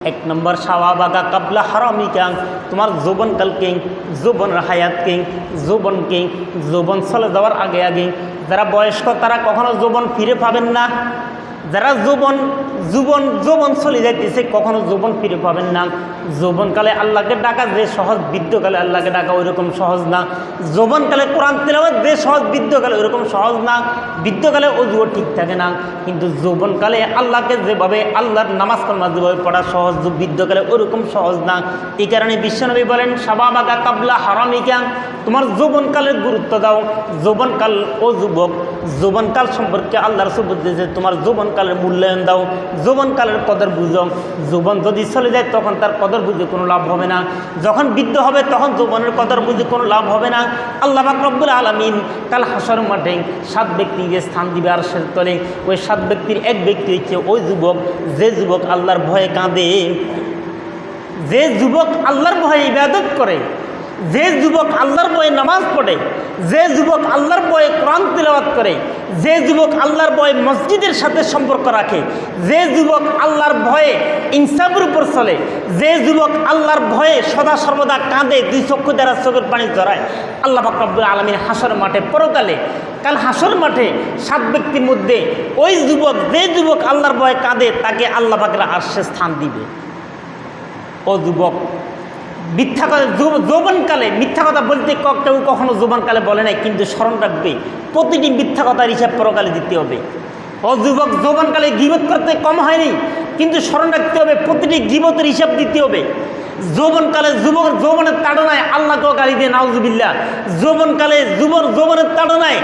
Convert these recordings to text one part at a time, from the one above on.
এক নম্বর শাবাবাকা কাবলা হারামিকা, তোমার যৌবনকালকে, যৌবনের হায়াতকে, যৌবন চলে যাওয়ার আগে আগে। যারা বয়স্ক তারা কখনো যৌবন ফিরে পাবেন না। যারা যৌবন চলে যাইতেছে কখনো যৌবন ফিরে পাবেন না। যৌবনকালে আল্লাহকে ডাকা যে সহজ, বৃদ্ধকালে আল্লাহকে ডাকা ওইরকম সহজ না। যৌবনকালে কোরআন তিলাওয়াত যে সহজ, বৃদ্ধকালে ওইরকম সহজ না। বৃদ্ধকালে অজুও ঠিক থাকে না, কিন্তু যৌবনকালে আল্লাহকে যেভাবে, আল্লাহর নামাজ কালামা যেভাবে পড়া সহজ, বৃদ্ধকালে ওইরকম সহজ না। এই কারণে বিশ্বনবী বলেন শাবাবাকা কাবলা হারামিকা, তোমার যৌবনকালের গুরুত্ব দাও। যৌবনকাল ও যুবক, যৌবনকাল সম্পর্কে আল্লাহ রাসূল বলতেছে তোমার যৌবনকালের মূল্যায়ন দাও, যৌবনকালের কদর বুঝো। যৌবন যদি চলে যায় তখন তার কদর বুঝে কোনো লাভ হবে না। যখন বৃদ্ধ হবে তখন যৌবনের কদর বুঝে কোনো লাভ হবে না। আল্লাহ পাক রব্বুল আলামিন কাল হাসর মাঠে 7 ব্যক্তিকে স্থান দিবে আরশের তলে। ওই 7 ব্যক্তির এক ব্যক্তি হচ্ছে ওই যুবক, যে যুবক আল্লাহর ভয়ে কাঁদে, যে যুবক আল্লাহর ভয়ে ইবাদত করে, যে যুবক আল্লাহর ভয়ে নামাজ পড়ে, যে যুবক আল্লাহর ভয়ে কোরআন তিলাওয়াত করে, যে যুবক আল্লাহর ভয়ে মসজিদের সাথে সম্পর্ক রাখে, যে যুবক আল্লাহর ভয়ে ইনসাফের উপর চলে, যে যুবক আল্লাহর ভয়ে সদা সর্বদা কাঁদে, 2 চক্ষু দ্বারা চোখের পানি ঝরায়, আল্লাহ পাক রব্বুল আলামিন হাসর মাঠে, পরকালে কাল হাসর মাঠে 7 ব্যক্তির মধ্যে ওই যুবক, যে যুবক আল্লাহর ভয়ে কাঁদে তাকে আল্লাহ পাকের আরশে স্থান দিবে। ও যুবক, মিথ্যা কথা, যৌবনকালে মিথ্যা কথা বলতে কেউ কখনো যৌবনকালে বলে নাই, কিন্তু স্মরণ রাখবে প্রতিটি মিথ্যা কথার হিসাব পরকালে দিতে হবে। ও যুবক, যৌবনকালে গীবত করতে কম হয়নি, কিন্তু স্মরণ রাখতে হবে প্রতিটি গীবতের হিসাব দিতে হবে। যৌবনকালে যৌবনের তাড়নায় আল্লাহকেও গালি দিয়ে, নাউজুবিল্লাহ। যৌবনকালে যৌবনের তাড়নায়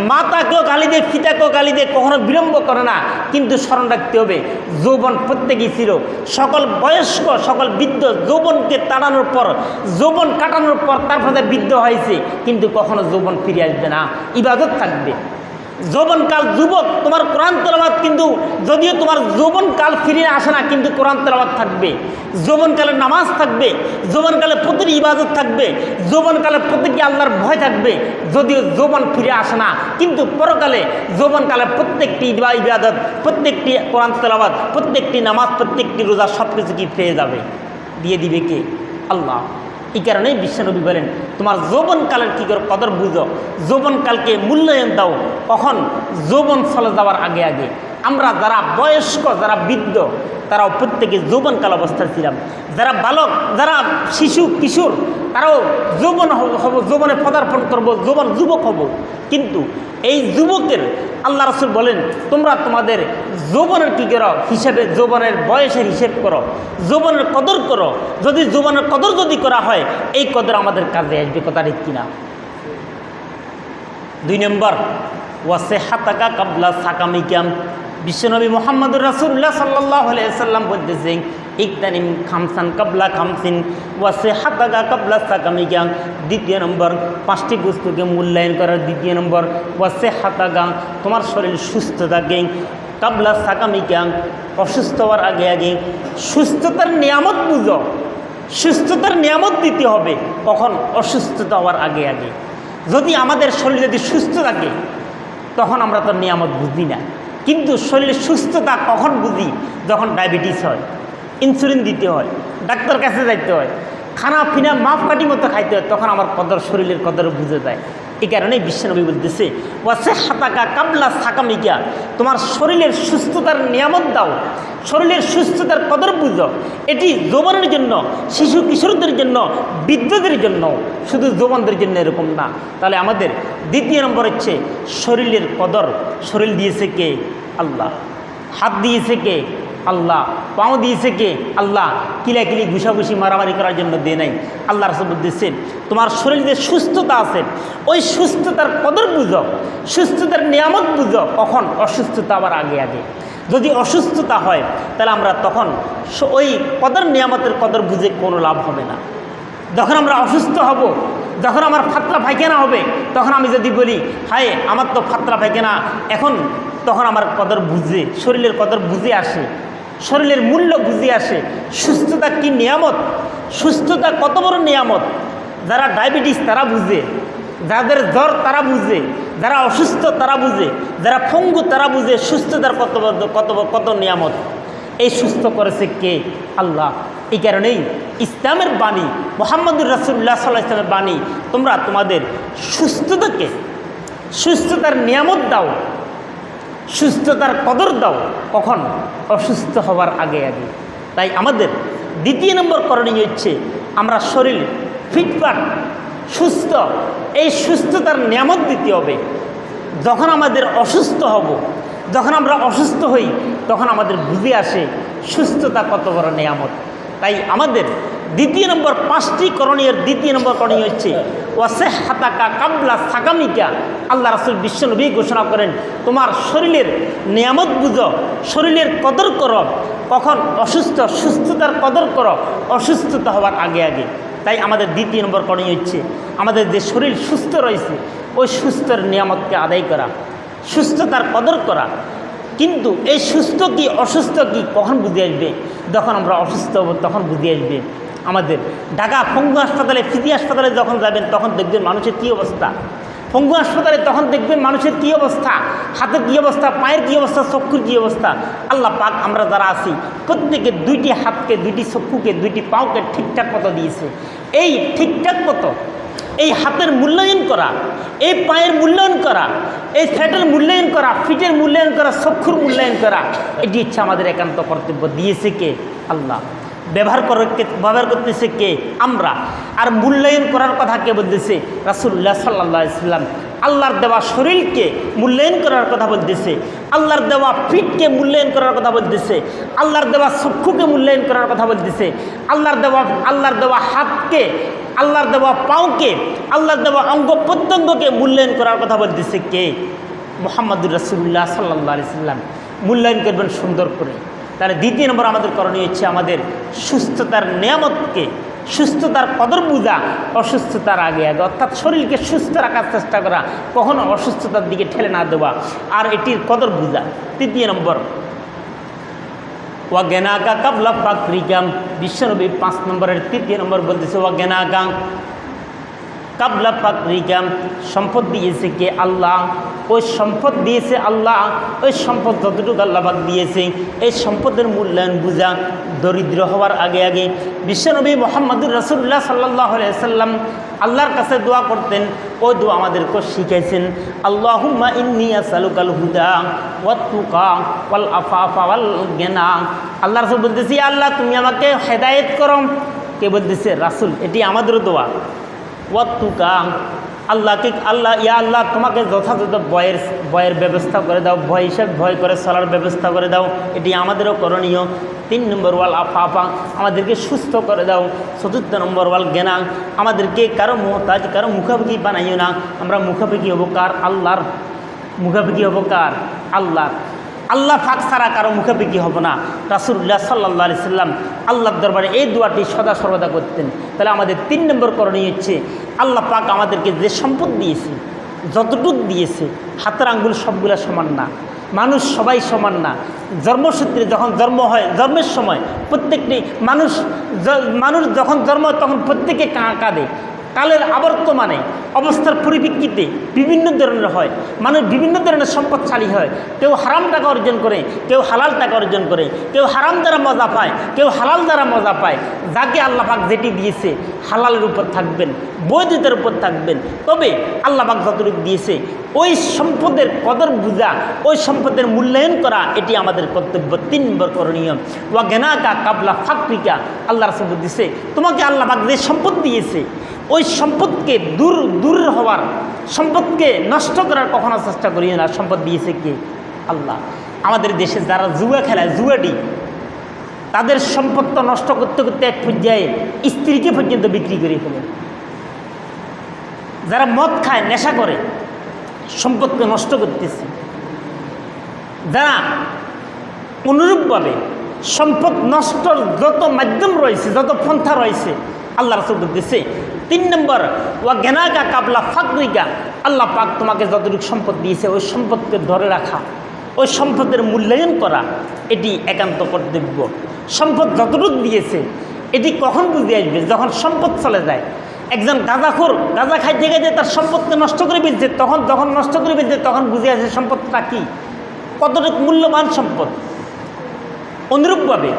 মাতাকেও গালি দিয়ে, পিতাকেও গালি দিয়ে কখনো বিলম্ব করে না, কিন্তু স্মরণ রাখতে হবে যৌবন প্রত্যেকেই ছিল। সকল বয়স্ক, সকল বৃদ্ধ যৌবনকে তাড়ানোর পর, যৌবন কাটানোর পর তারপরে বৃদ্ধ হয়েছে, কিন্তু কখনো যৌবন ফিরে আসবে না, ইবাদত থাকবে। যৌবনকাল যুবক, তোমার কোরআন তেলাওয়াত, কিন্তু যদিও তোমার যৌবনকাল ফিরে আসে না, কিন্তু কোরআন তেলাওয়াত থাকবে। যৌবনকালে নামাজ থাকবে, যৌবনকালে প্রতিটি ইবাদত থাকবে, যৌবনকালে প্রত্যেকটি আল্লাহর ভয় থাকবে। যদিও যৌবন ফিরে আসে না, কিন্তু পরকালে যৌবনকালে প্রত্যেকটি ইবাদত, প্রত্যেকটি কোরআন তেলাওয়াত, প্রত্যেকটি নামাজ, প্রত্যেকটি রোজা সব কিছু কি পেয়ে যাবে, দিয়ে দিবে কে? আল্লাহ। এই কারণেই বিশ্বনবী বলেন তোমার যৌবনকালের কী করে কদর বুঝো, যৌবনকালকে মূল্যায়ন দাও। কখন? যৌবন চলে যাওয়ার আগে আগে। আমরা যারা বয়স্ক, যারা বৃদ্ধ, তারাও প্রত্যেকে যৌবনকাল অবস্থায় ছিলাম। যারা বালক, যারা শিশু কিশোর, তারাও যৌবন হব, যৌবনে পদার্পণ করব, যুবক হব। কিন্তু এই যুবকের আল্লাহ রাসূল বলেন তোমরা তোমাদের যৌবনের কী করো হিসেবে, যৌবনের বয়সের হিসেব করো, যৌবনের কদর করো। যদি যৌবনের কদর যদি করা হয়, এই কদর আমাদের কাজে আসবে। কথা ঠিক কিনা? 2 নম্বর ওয়াসিহাতাকা কাবলা সাকামিকাম। বিশ্বনবী মুহাম্মদুর রাসূলুল্লাহ সাল্লাল্লাহু আলাইহি ওয়াসাল্লাম বলতেছেন ইকতানিম খামসান কাবলা খামসিন ওয়াসিহাতাকা কাবলা সাকামিকা। 2 নম্বর 5টি বস্তুকে মূল্যায়ন করার 2 নম্বর ওয়াসিহাতাকা, তোমার শরীর সুস্থ থাকে, কাবলা সাকামিকা, অসুস্থ হওয়ার আগে আগে। সুস্থতার নিয়ামত বুঝো, সুস্থতার নিয়ামত দিতে হবে কখন? অসুস্থতা হওয়ার আগে আগে। যদি আমাদের শরীর যদি সুস্থ থাকে তখন আমরা তার নিয়ামত বুঝি না, কিন্তু শরীরের সুস্থতা কখন বুঝি? যখন ডায়াবেটিস হয়, ইনসুলিন দিতে হয়, ডাক্তার কাছে যাইতে হয়, খানা পিনা মাপকাঠি মতো খাইতে হয়, তখন আমার কদর, শরীরের কদর বুঝে যায়। এই কারণেই বিশ্বনবী বলতেছে ওয়াসিহাতাকা কাবলা সাকামিকা, তোমার শরীরের সুস্থতার নিয়ামত দাও, শরীরের সুস্থতার কদর বুঝো। এটি যৌবনের জন্য, শিশু কিশোরদের জন্য, বৃদ্ধদের জন্য, শুধু যৌবনদের জন্য এরকম না। তাহলে আমাদের 2 নম্বর হচ্ছে শরীরের কদর। শরীর দিয়েছে কে? আল্লাহ। হাত দিয়েছে কে? আল্লাহ। পাও দিয়েছে কে? আল্লাহ। কিলাকিলি ঘুষাঘুষি মারামারি করার জন্য দিয়ে নাই। আল্লাহ রাসূল বলতেছেন তোমার শরীরে যে সুস্থতা আছে, ওই সুস্থতার কদর বুঝো, সুস্থতার নিয়ামত বুঝো কখন? অসুস্থতা আবার আগে আগে। যদি অসুস্থতা হয় তাহলে আমরা তখন ওই কদর নিয়ামতের কদর বুঝে কোনো লাভ হবে না। যখন আমরা অসুস্থ হব, যখন আমার ফাতলা পায়খানা হবে, তখন আমি যদি বলি হায় আমার তো ফাতলা পায়খানা এখন, তখন আমার কদর বুঝে, শরীরের কদর বুঝে আসে, শরীরের মূল্য বুঝে আসে। সুস্থতা কি নিয়ামত, সুস্থতা কত বড় নিয়ামত। যারা ডায়াবেটিস তারা বুঝে, যাদের জ্বর তারা বুঝে, যারা অসুস্থ তারা বুঝে, যারা পঙ্গু তারা বুঝে সুস্থতার কত নিয়ামত। এই সুস্থ করেছে কে? আল্লাহ। এই কারণেই ইসলামের বাণী, মুহাম্মদুর রাসূলুল্লাহ সাল্লাল্লাহু আলাইহি ওয়াসাল্লামের বাণী, তোমরা তোমাদের সুস্থতাকে, সুস্থতার নিয়ামত দাও, সুস্থতার কদর দাও, কখন? অসুস্থ হওয়ার আগে আগে। তাই আমাদের দ্বিতীয় নম্বর করণীয় হচ্ছে আমরা শরীর ফিটফাট সুস্থ, এই সুস্থতার নিয়ামত দিতে হবে। যখন আমাদের অসুস্থ হব, যখন আমরা অসুস্থ হই, তখন আমাদের বুঝে আসে সুস্থতা কত বড় নিয়ামত। তাই আমাদের দ্বিতীয় নম্বর 5টি করণীয়ের দ্বিতীয় নম্বর করণীয় হচ্ছে ওয়াসিহাতাকা কাবলা সাকামিকা। আল্লাহ রাসূল বিশ্বনবী ঘোষণা করেন, তোমার শরীরের নিয়ামত বুঝো, শরীরের কদর করো, কখন? অসুস্থ, সুস্থতার কদর করো অসুস্থতা হওয়ার আগে আগে। তাই আমাদের দ্বিতীয় নম্বর করণীয় হচ্ছে আমাদের যে শরীর সুস্থ রয়েছে ওই সুস্থর নিয়ামতকে আদায় করা, সুস্থতার কদর করা। কিন্তু এই সুস্থ কি অসুস্থ কি কখন বুঝে আসবে? যখন আমরা অসুস্থ হব তখন বুঝে আসবে। আমাদের ঢাকা পঙ্গু হাসপাতালে, ফিজি হাসপাতালে যখন যাবেন তখন দেখবেন মানুষের কী অবস্থা। পঙ্গু হাসপাতালে তখন দেখবেন মানুষের কী অবস্থা, হাতের কী অবস্থা, পায়ের কী অবস্থা, চক্ষুর কী অবস্থা। আল্লাহ পাক আমরা যারা আছি প্রত্যেকে 2টি হাতকে, 2টি চক্ষুকে, 2টি পাওকে ঠিকঠাক মতো দিয়েছে। এই ঠিকঠাক মতো এই হাতের মূল্যায়ন করা, এই পায়ের মূল্যায়ন করা, এই ফ্যাটের মূল্যায়ন করা, ফিটের মূল্যায়ন করা, চক্ষুর মূল্যায়ন করা, এটি হচ্ছে আমাদের একান্ত কর্তব্য। দিয়েছে কে? আল্লাহ। ব্যবহার করতেছে কে? আমরা। আর মূল্যায়ন করার কথা কে বলতেছে? রাসূলুল্লাহ সাল্লাল্লাহু আলাইহি ওয়াসাল্লাম। আল্লাহর দেওয়া শরীরকে মূল্যায়ন করার কথা বলতেছে, আল্লাহর দেওয়া ফিটকে মূল্যায়ন করার কথা বলতেছে, আল্লাহর দেওয়া চক্ষুকে মূল্যায়ন করার কথা বলতেছে, আল্লাহর দেওয়া হাতকে, আল্লাহর দেওয়া পাওকে, আল্লাহর দেওয়া অঙ্গ প্রত্যঙ্গকে মূল্যায়ন করার কথা বলতেছে কে? মুহাম্মদুর রাসূলুল্লাহ সাল্লাল্লাহু আলাইহি ওয়াসাল্লাম। মূল্যায়ন করবেন সুন্দর করে। তাহলে দ্বিতীয় নম্বর আমাদের করণীয় হচ্ছে আমাদের সুস্থতার নিয়ামতকে, সুস্থতার কদর বুঝা অসুস্থতার আগে আগে, অর্থাৎ শরীরকে সুস্থ রাখার চেষ্টা করা, কখনো অসুস্থতার দিকে ঠেলে না দেওয়া, আর এটির কদর বুঝা। তৃতীয় নম্বর ওয়াগেনাকা কাবলা ফাকরিকাম। বিশ্বনবী 5 নম্বরের তৃতীয় নম্বর বলতেছে ওয়াগেনাকা কাবলা ফাকরিকাম। সম্পদ দিয়েছে কে? আল্লাহ। ওই সম্পদ দিয়েছে আল্লাহ। ওই সম্পদ যতটুকু আল্লাহ পাক দিয়েছে এই সম্পদের মূল্যায়ন বুঝা দরিদ্র হওয়ার আগে আগে। বিশ্বনবী মুহাম্মদুর রাসূলুল্লাহ সাল্লাল্লাহু আলাইহি ওয়াসাল্লাম আল্লাহর কাছে দোয়া করতেন, ওই দোয়া আমাদেরকে শিখাইছেন। আল্লাহুম্মা ইন্নী আসআলুকাল হুদা ওয়াত তুকা ওয়াল আফাফা ওয়াল গিনা। আল্লাহ রাসূল বলতেছি, আল্লাহ তুমি আমাকে হেদায়েত করো। কে বলতেছে? রাসূল। এটি আমাদেরও দোয়া। ওয়াত্তুকা, আল্লাহকে, আল্লাহ, ইয়া আল্লাহ তোমাকে যথাযথ ভয়ের ব্যবস্থা করে দাও, ভয় হিসাবে ভয় করে চলার ব্যবস্থা করে দাও, এটি আমাদেরও করণীয়। 3 নম্বর ওয়াল আফাফা, আমাদেরকে সুস্থ করে দাও। 4 নম্বর ওয়াল জ্ঞানা, আমাদেরকে কারো মুহতাজ, কারো মুখাপেক্ষি বানাইও না। আমরা মুখাপেক্ষি হবো কার? আল্লাহর। মুখাপেক্ষি হবো কার? আল্লাহর। আল্লাহ পাক ছাড়া কারো মুখাপেক্ষি হব না। রাসূলুল্লাহ সাল্লাল্লাহু আলাইহি ওয়াসাল্লাম আল্লাহর দরবারে এই দোয়াটি সদা সর্বদা করতেন। তাহলে আমাদের 3 নম্বর করণীয় হচ্ছে আল্লাহ পাক আমাদেরকে যে সম্পদ দিয়েছে, যতটুক দিয়েছে, হাতের আঙ্গুল সবগুলা সমান না, মানুষ সবাই সমান না। জন্মসূত্রে যখন জন্ম হয়, জন্মের সময় প্রত্যেকটি মানুষ যখন জন্ম হয় তখন প্রত্যেকে কাঁদে। কালের আবর্তমানে অবস্থার পরিপ্রেক্ষিতে বিভিন্ন ধরনের হয়, মানুষ বিভিন্ন ধরনের সম্পদশালী হয়। কেউ হারাম টাকা অর্জন করে, কেউ হালাল টাকা অর্জন করে, কেউ হারাম দ্বারা মজা পায়, কেউ হালাল দ্বারা মজা পায়। যাকে আল্লাহ পাক যেটি দিয়েছে হালালের উপর থাকবেন, বৈধতার উপর থাকবেন। তবে আল্লাহ পাক যতটুকু দিয়েছে ওই সম্পদের কদর বুঝা, ওই সম্পদের মূল্যায়ন করা, এটি আমাদের কর্তব্য। 3 নম্বর করণীয় ওয়াগেনাকা কাবলা ফাকরিকা। আল্লাহ রাসূল দিয়েছে তোমাকে আল্লাহ পাক যে সম্পদ দিয়েছে ওই সম্পদকে দূর হওয়ার, সম্পদকে নষ্ট করার কখনো চেষ্টা করিও না। সম্পদ দিয়েছে কে? আল্লাহ। আমাদের দেশে যারা জুয়া খেলায়, জুয়াটি, তাদের সম্পদটা নষ্ট করতে করতে এক পর্যায়ে স্ত্রীকে পর্যন্ত বিক্রি করে ফেলে। যারা মদ খায়, নেশা করে, সম্পদকে নষ্ট করতেছে। যারা অনুরূপভাবে সম্পদ নষ্টর যত মাধ্যম রয়েছে, যত পন্থা রয়েছে, আল্লাহ রাসূল বলতেছে 3 নম্বর ওয়াগেনাকা কাবলা ফাকরিকা। আল্লাহ পাক তোমাকে যতটুকু সম্পদ দিয়েছে ওই সম্পদকে ধরে রাখা, ওই সম্পদের মূল্যায়ন করা, এটি একান্ত কর্তব্য। সম্পদ যতটুকু দিয়েছে এটি কখন বুঝে আসবে? যখন সম্পদ চলে যায়। একজন গাঁজাখোর গাঁজা খাইতে খাইতে তার সম্পদকে নষ্ট করে ফেলছে, যখন নষ্ট করে ফেলছে তখন বুঝে আসে সম্পদটা কি, কতটুকু মূল্যবান সম্পদ। অনুরূপভাবে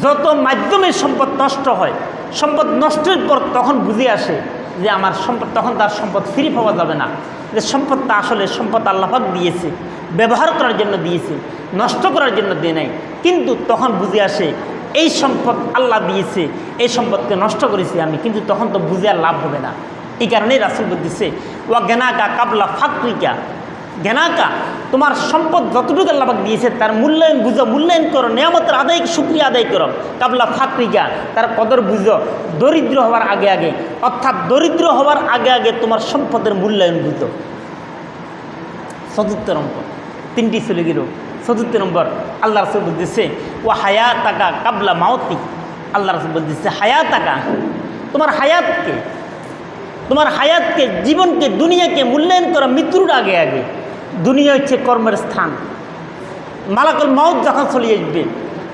যত মাধ্যমে সম্পদ নষ্ট হয়, সম্পদ নষ্টের পর তখন বুঝে আসে যে আমার সম্পদ, তখন তার সম্পদ ফিরে পাওয়া যাবে না, যে সম্পদটা আসলে সম্পদ আল্লাহ পাক দিয়েছে, ব্যবহার করার জন্য দিয়েছে, নষ্ট করার জন্য দিয়ে নাই। কিন্তু তখন বুঝে আসে এই সম্পদ আল্লাহ দিয়েছে, এই সম্পদকে নষ্ট করেছি আমি, কিন্তু তখন তো বুঝে আর লাভ হবে না। এই কারণেই রাসূল বলতেছে ওয়া গেনাকা কাবলা ফাকরিকা, গেনাকা তোমার সম্পদ যতটুকু আল্লাহ পাক দিয়েছে তার মূল্যায়ন বুঝো, মূল্যায়ন করো, নিয়ামতের আদায় শুকরিয়া আদায় করো। কাবলা ফাকরিকা, তার কদর বুঝো দরিদ্র হওয়ার আগে আগে, অর্থাৎ দরিদ্র হওয়ার আগে আগে তোমার সম্পদের মূল্যায়ন বুঝো। চতুর্থ নম্বর, তিনটি চলে গেল। চতুর্থ নম্বর আল্লাহ রাসূল বলতেছে ও হায়াতাকা কাবলা মাউতি, আল্লাহ রাসূল বলতেছে হায়াতাকা, তোমার হায়াতকে, তোমার হায়াতকে, জীবনকে, দুনিয়াকে মূল্যায়ন করা মৃত্যুর আগে আগে। দুনিয়া হচ্ছে কর্মের স্থান। মালাকুল মাউত যখন চলে আসবে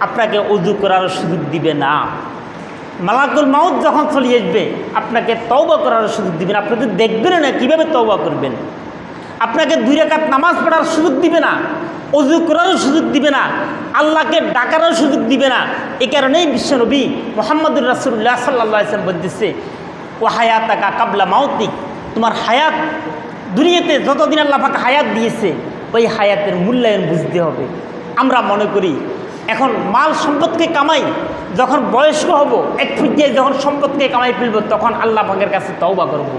আপনাকে ওযু করার সুযোগ দিবে না। মালাকুল মাউত যখন চলে আসবে আপনাকে তওবা করার সুযোগ দিবে না। আপনাকে দেখবেন না কীভাবে তওবা করবেন, আপনাকে 2 রাকাত নামাজ পড়ার সুযোগ দিবে না, ওযু করারও সুযোগ দিবে না, আল্লাহকে ডাকারও সুযোগ দিবে না। এই কারণেই বিশ্বনবী মুহাম্মদুর রাসূলুল্লাহ সাল্লাল্লাহু আলাইহি ওয়াসাল্লাম বলতেছে ও হায়াতাকা কাবলা মাউতিক, তোমার হায়াত, দুনিয়াতে যতদিন আল্লাহ পাক হায়াত দিয়েছে ওই হায়াতের মূল্যায়ন বুঝতে হবে। আমরা মনে করি এখন মাল সম্পদকে কামাই, যখন বয়স্ক হব, এক পর্যায়ে যখন সম্পদকে কামাই ফেলব তখন আল্লাহ পাকের কাছে তওবা করব।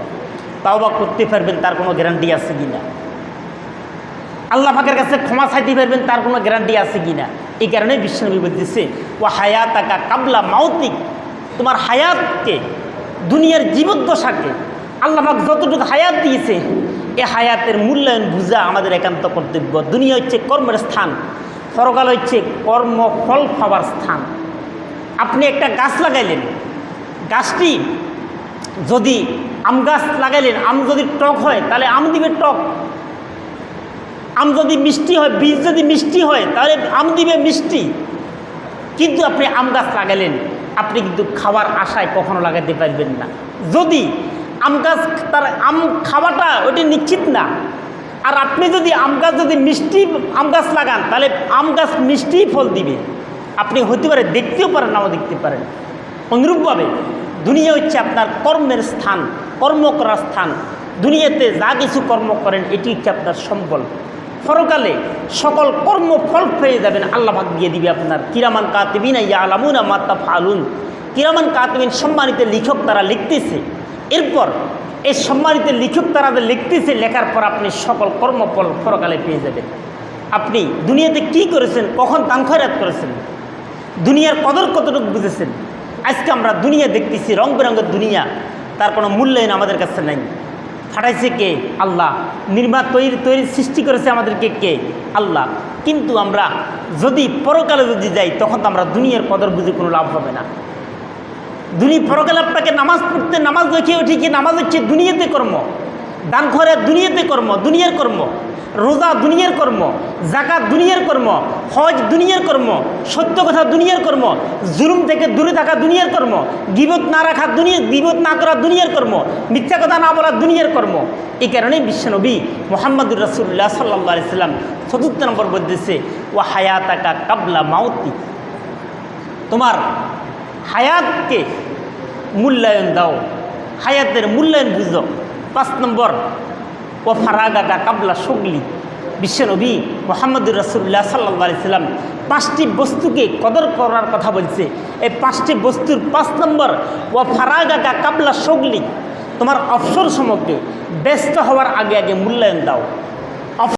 তওবা করতে পারবেন তার কোনো গ্যারান্টি আছে কি না? আল্লাহ পাকের কাছে ক্ষমা চাইতে পারবেন তার কোনো গ্যারান্টি আছে কি না? এই কারণে বিশ্বনবী বলতেছে ও হায়াতাকা কাবলা মাউতিক, তোমার হায়াতকে, দুনিয়ার জীবদ্দশাকে আল্লাহ পাক যতটুকু হায়াত দিয়েছে এ হায়াতের মূল্যায়ন বুঝা আমাদের একান্ত কর্তব্য। দুনিয়া হচ্ছে কর্মের স্থান, পরকাল হচ্ছে কর্মফল পাওয়ার স্থান। আপনি একটা গাছ লাগাইলেন, গাছটি যদি আম গাছ লাগাইলেন, আম যদি টক হয় তাহলে আম দিবে টক, আম যদি মিষ্টি হয়, বীজ যদি মিষ্টি হয় তাহলে আম দিবে মিষ্টি। কিন্তু আপনি আম গাছ লাগালেন, আপনি কিন্তু খাওয়ার আশায় কখনো লাগাতে পারবেন না। যদি আম গাছ তার আম খাওয়াটা ওটি নিশ্চিত না। আর আপনি যদি আম গাছ যদি মিষ্টি আম গাছ লাগান তাহলে আম গাছ মিষ্টি ফল দিবে। আপনি হতে পারে দেখতেও পারেন, নাও দেখতে পারেন। অনুরূপভাবে দুনিয়া হচ্ছে আপনার কর্মের স্থান, কর্ম করার স্থান। দুনিয়াতে যা কিছু কর্ম করেন এটি হচ্ছে আপনার সম্বল। পরকালে সকল কর্ম ফল পেয়ে যাবেন, আল্লাহ পাক দিয়ে দিবে আপনার। কিরামান কাতিবিনা ইয়ালামুনা মা তাফআলুন, কিরামান কাতিবিন সম্মানিত লিখক তারা লিখতেছে। এরপর এই সম্মানিত লিখক তারা লিখতেছে, লেখার পর আপনি সকল কর্মফল পরকালে পেয়ে যাবেন। আপনি দুনিয়াতে কি করেছেন, কখন দান খয়রাত করেছেন, দুনিয়ার কদর কতটুকু বুঝেছেন। আজকে আমরা দুনিয়া দেখতেছি, রং বেরঙের দুনিয়া, তার কোনো মূল্যায়ন আমাদের কাছে নাই। ফাটাইছে কে? আল্লাহ। তৈরি সৃষ্টি করেছে আমাদেরকে কে? আল্লাহ। কিন্তু আমরা যদি পরকালে যদি যাই তখন তো আমরা দুনিয়ার কদর বুঝে কোনো লাভ হবে না। পরকালে আপনাকে নামাজ পড়তে, নামাজ দেখিয়ে ঠিকই, নামাজ হচ্ছে দুনিয়াতে কর্ম, দান খয়রাত দুনিয়াতে কর্ম, দুনিয়ার কর্ম, রোজা দুনিয়ার কর্ম, যাকাত দুনিয়ার কর্ম, হজ দুনিয়ার কর্ম, সত্য কথা দুনিয়ার কর্ম, জুলুম থেকে দূরে থাকা দুনিয়ার কর্ম, গীবত না রাখা গীবত না করা দুনিয়ার কর্ম, মিথ্যা কথা না বলা দুনিয়ার কর্ম। এই কারণেই বিশ্বনবী মুহাম্মদুর রাসূলুল্লাহ সাল্লাল্লাহু আলাইহি সাল্লাম ৪র্থ নম্বর বলতেছে ওয়া হায়াতাকা কাবলা মাউতি, তোমার হায়াতকে মূল্যায়ন দাও, হায়াতের মূল্যায়ন বুঝো। ৫ নম্বর ও ফারাগাকা কাবলা শুগলি, বিশ্বনবী মুহাম্মদুর রাসূলুল্লাহ সাল্লাল্লাহু আলাইহি সাল্লাম 5টি বস্তুকে কদর করার কথা বলছে। এই 5টি বস্তুর 5 নম্বর ও ফারাগাকা কাবলা শুগলি, তোমার অবসর সময়কে ব্যস্ত হওয়ার আগে আগে মূল্যায়ন দাও।